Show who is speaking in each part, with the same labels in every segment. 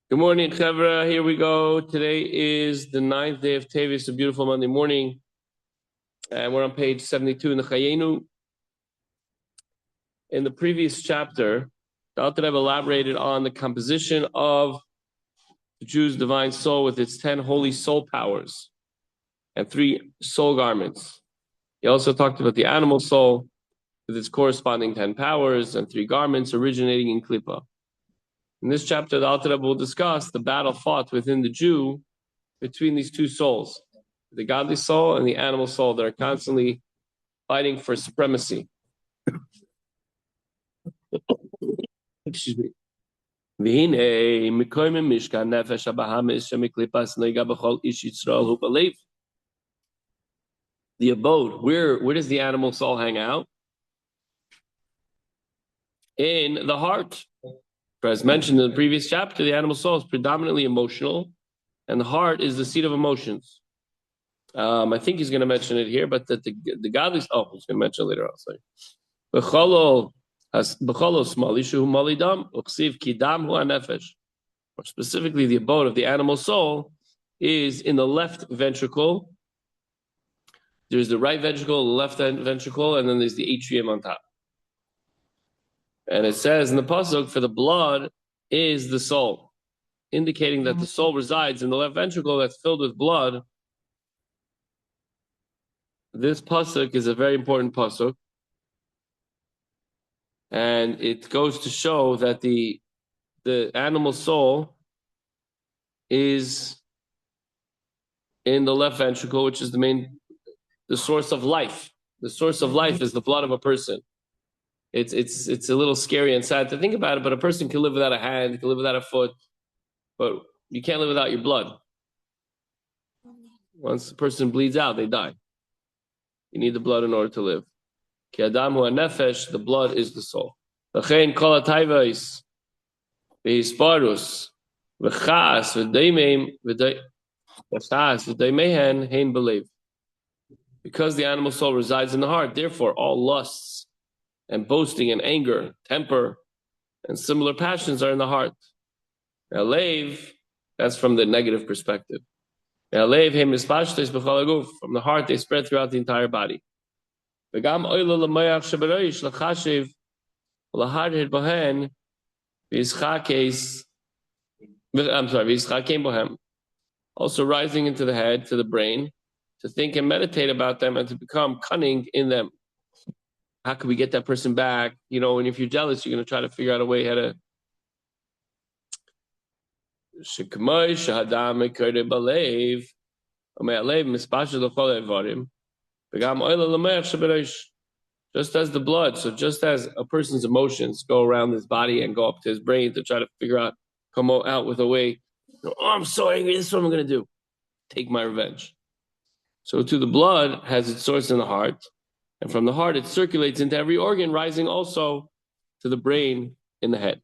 Speaker 1: Good morning, Chevra. Here we go. Today is the 9th day of Teves, a beautiful Monday morning. And we're on page 72 in the Chayenu. In the previous chapter, the Alter Rebbe elaborated on the composition of the Jew's divine soul with its 10 holy soul powers and 3 soul garments. He also talked about the animal soul with its corresponding 10 powers and 3 garments originating in Klippa. In this chapter, the Alter Rebbe will discuss the battle fought within the Jew between these two souls, the godly soul and the animal soul, that are constantly fighting for supremacy. Excuse me. The abode, where does the animal soul hang out? In the heart. As mentioned in the previous chapter, the animal soul is predominantly emotional, and the heart is the seat of emotions. I think he's going to mention it here, but that the godly, he's going to mention it later. I'll say. Or specifically, the abode of the animal soul is in the left ventricle. There's the right ventricle, the left ventricle, and then there's the atrium on top. And it says in the pasuk, for the blood is the soul, indicating that the soul resides in the left ventricle that's filled with blood. This pasuk is a very important pasuk, and it goes to show that the animal soul is in the left ventricle, which is the source of life. The source of life is the blood of a person. It's a little scary and sad to think about it, but a person can live without a hand, can live without a foot, but you can't live without your blood. Once a person bleeds out, they die. You need the blood in order to live. Ki adam hu nefesh, the blood is the soul. V'chein kol hatayvos v'hisparus v'chas v'daimehen hein belev. Because the animal soul resides in the heart, therefore all lusts and boasting and anger, temper, and similar passions are in the heart. Now, lev, that's from the negative perspective. Now, lev, from the heart, they spread throughout the entire body. Also rising into the head, to the brain, to think and meditate about them and to become cunning in them. How can we get that person back? You know, and if you're jealous, you're going to try to figure out a way how to. Just as the blood, so just as a person's emotions go around his body and go up to his brain to try to figure out, come out with a way, I'm so angry, this is what I'm going to do. Take my revenge. So too, the blood has its source in the heart, and from the heart it circulates into every organ, rising also to the brain in the head.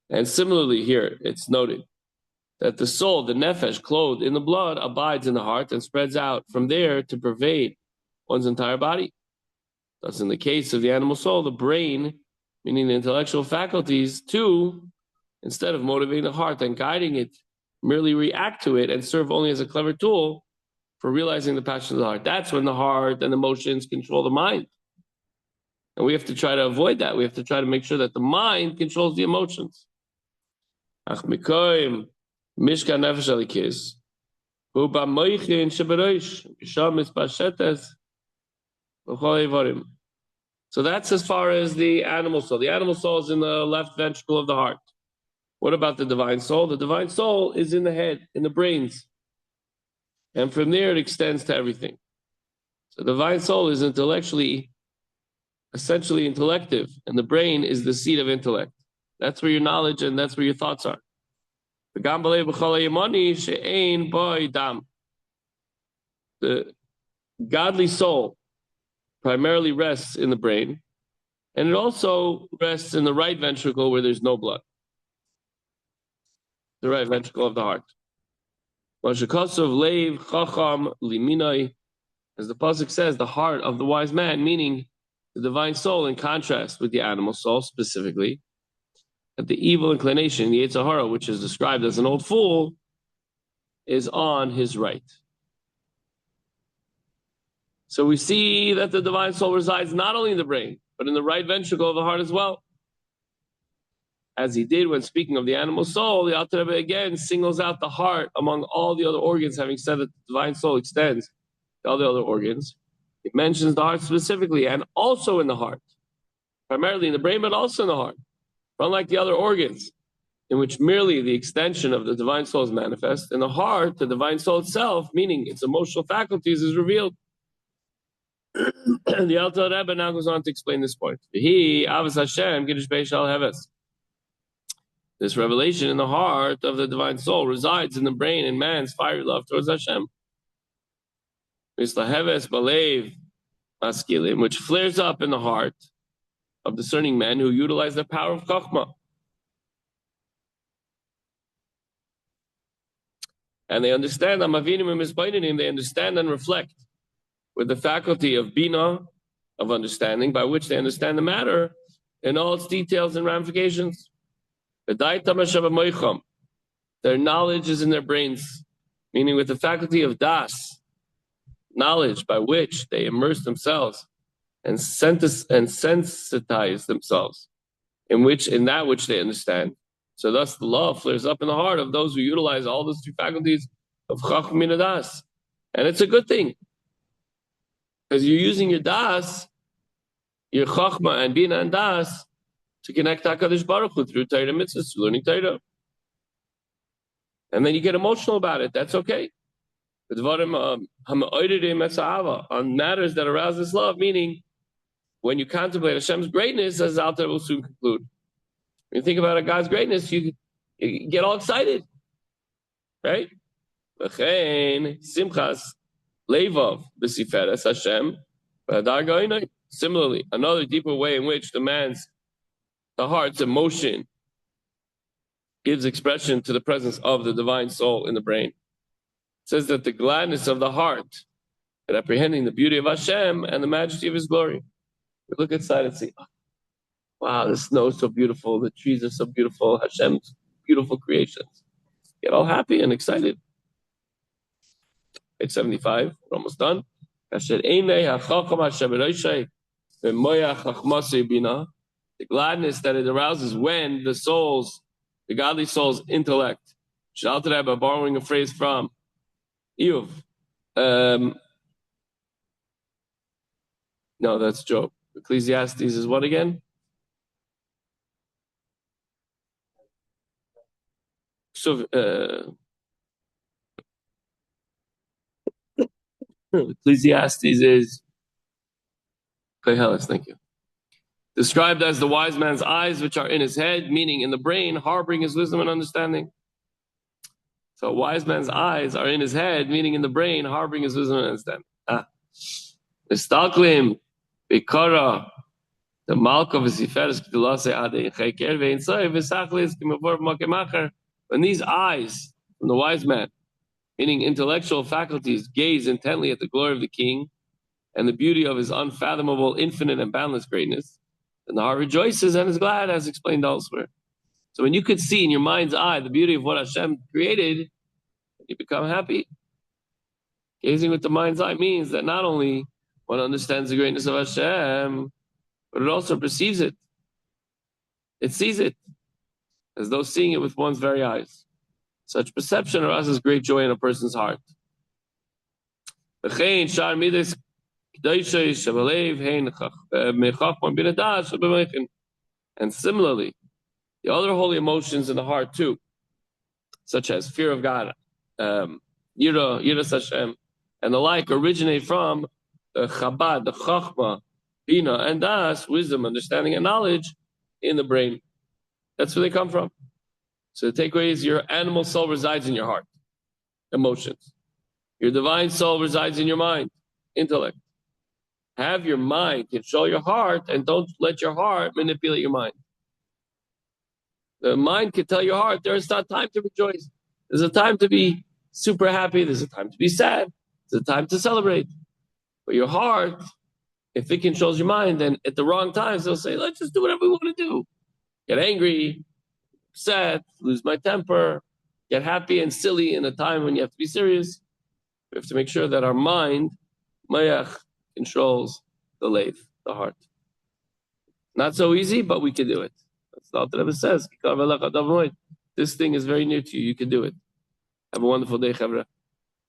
Speaker 1: And similarly here, it's noted that the soul, the nefesh, clothed in the blood, abides in the heart and spreads out from there to pervade one's entire body. Thus, in the case of the animal soul, the brain, meaning the intellectual faculties, too, instead of motivating the heart and guiding it, merely react to it and serve only as a clever tool for realizing the passions of the heart. That's when the heart and emotions control the mind. And we have to try to avoid that. We have to try to make sure that the mind controls the emotions. Mishkan nefesh alikis, uba moichin sheberosh, gesham mispashetes, v'chol evarim. So that's as far as the animal soul. The animal soul is in the left ventricle of the heart. What about the divine soul? The divine soul is in the head, in the brains. And from there it extends to everything. So the divine soul is essentially intellective, and the brain is the seat of intellect. That's where your knowledge and that's where your thoughts are. The godly soul primarily rests in the brain, and it also rests in the right ventricle where there's no blood. The right ventricle of the heart. As the pasuk says, the heart of the wise man, meaning the divine soul, in contrast with the animal soul specifically, that the evil inclination, the Yetzer Hara, which is described as an old fool, is on his right. So we see that the divine soul resides not only in the brain, but in the right ventricle of the heart as well. As he did when speaking of the animal soul, the Alter Rebbe again singles out the heart among all the other organs, having said that the divine soul extends to all the other organs. It mentions the heart specifically, and also in the heart, primarily in the brain, but also in the heart. Unlike the other organs, in which merely the extension of the divine soul is manifest, in the heart, the divine soul itself, meaning its emotional faculties, is revealed. The Alter Rebbe now goes on to explain this point. He, Avos Hashem, Kiddush Beishal Heves. This revelation in the heart of the divine soul resides in the brain and man's fiery love towards Hashem. Heves Balev Maskilim, which flares up in the heart of discerning men who utilize the power of Chokhmah. And they understand, they understand and reflect with the faculty of Bina, of understanding, by which they understand the matter in all its details and ramifications. Their knowledge is in their brains, meaning with the faculty of Das, knowledge by which they immerse themselves and sensitize themselves in that which they understand. So thus the love flares up in the heart of those who utilize all those two faculties of Chacham and Das. And it's a good thing, because you're using your Das, your Chachma and Bina and Das, to connect HaKadosh Baruch Hu through Torah mitzvahs, through learning Torah. And then you get emotional about it. That's okay. On matters that arouse this love, meaning when you contemplate Hashem's greatness, as Alter will soon conclude. When you think about God's greatness, you get all excited, right? Similarly, another deeper way in which the heart's emotion gives expression to the presence of the divine soul in the brain. It says that the gladness of the heart at apprehending the beauty of Hashem and the majesty of His glory. We look inside and see, oh, wow, the snow is so beautiful, the trees are so beautiful, Hashem's beautiful creations. Get all happy and excited. Page 75, we're almost done. The gladness that it arouses when the godly soul's intellect, Alter Rebbe borrowing a phrase from Iyov. No, that's Job. Ecclesiastes is what again? So, Ecclesiastes is Koheles, thank you. Described as the wise man's eyes, which are in his head, meaning in the brain, harboring his wisdom and understanding. So a wise man's eyes are in his head, meaning in the brain, harboring his wisdom and understanding. Mistalklim, Bikara, the Malk of Siferes Kedulase Ade Cheker Veinsoi Vesachlis Kimavor Makemacher. When these eyes from the wise man, meaning intellectual faculties, gaze intently at the glory of the King and the beauty of His unfathomable, infinite, and boundless greatness, and the heart rejoices and is glad, as explained elsewhere. So when you could see in your mind's eye the beauty of what Hashem created, you become happy. Gazing with the mind's eye means that not only one understands the greatness of Hashem, but it also perceives it. It sees it, as though seeing it with one's very eyes. Such perception arouses great joy in a person's heart. And similarly, the other holy emotions in the heart too, such as fear of God, Yiras Hashem, and the like, originate from the Chabad, the Chachma, Bina, and Das, wisdom, understanding, and knowledge in the brain. That's where they come from. So the takeaway is your animal soul resides in your heart, emotions. Your divine soul resides in your mind, intellect. Have your mind control your heart, and don't let your heart manipulate your mind. The mind can tell your heart, there is not time to rejoice. There's a time to be super happy. There's a time to be sad. There's a time to celebrate. But your heart, if it controls your mind, then at the wrong times, they'll say, let's just do whatever we want to do. Get angry, upset, lose my temper, get happy and silly in a time when you have to be serious. We have to make sure that our mind, mayach, controls the lathe, the heart. Not so easy, but we can do it. That's what the Rebbe says. This thing is very near to you. You can do it. Have a wonderful day, Chavra.